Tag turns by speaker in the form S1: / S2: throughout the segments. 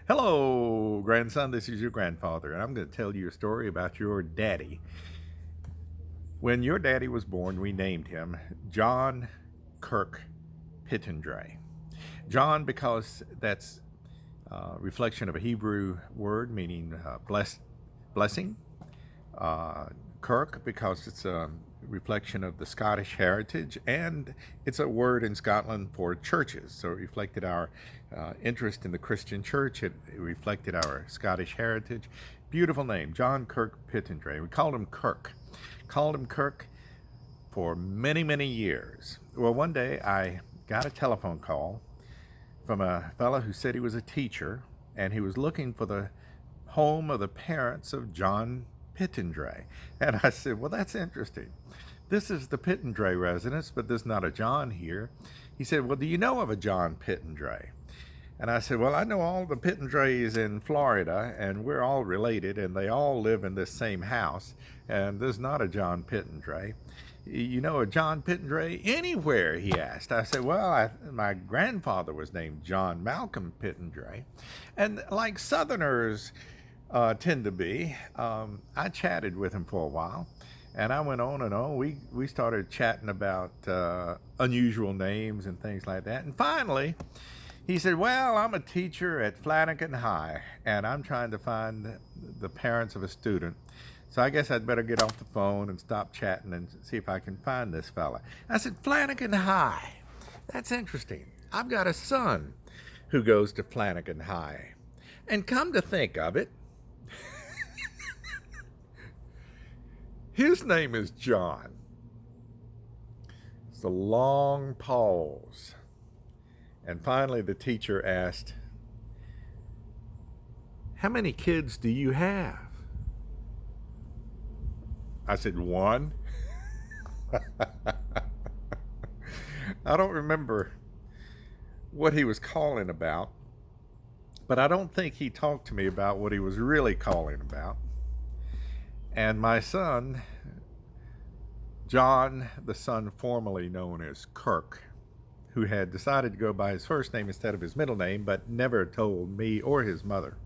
S1: Hello, grandson. This is your grandfather, and I'm going to tell you a story about your daddy. When your daddy was born, we named him John Kirk Pittendray. John, because that's a reflection of a Hebrew word meaning blessing. Uh, Kirk, because it's a reflection of the Scottish heritage, and it's a word in Scotland for churches. So it reflected our interest in the Christian church. It reflected our Scottish heritage. Beautiful name, John Kirk Pittendray. We called him Kirk. Called him Kirk for many, many years. Well, one day I got a telephone call from a fellow who said he was a teacher, and he was looking for the home of the parents of John Pittendray. And I said, well, that's interesting. This is the Pittendray residence, but there's not a John here. He said, well, do you know of a John Pittendray? And I said, well, I know all the Pittendrays in Florida, and we're all related, and they all live in this same house, and there's not a John Pittendray. You know a John Pittendray anywhere? He asked. I said, well, my grandfather was named John Malcolm Pittendray. And like Southerners tend to be, I chatted with him for a while. And I went on and on. We started chatting about unusual names and things like that. And finally, he said, well, I'm a teacher at Flanagan High, and I'm trying to find the parents of a student. So I guess I'd better get off the phone and stop chatting and see if I can find this fella. I said, Flanagan High. That's interesting. I've got a son who goes to Flanagan High. And come to think of it, his name is John. It's a long pause. And finally, the teacher asked, how many kids do you have? I said, one. I don't remember what he was calling about, but I don't think he talked to me about what he was really calling about. And my son, John, the son formerly known as Kirk, who had decided to go by his first name instead of his middle name, but never told me or his mother,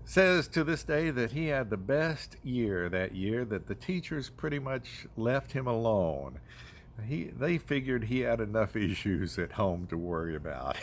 S1: says to this day that he had the best year that year, that the teachers pretty much left him alone. They figured he had enough issues at home to worry about.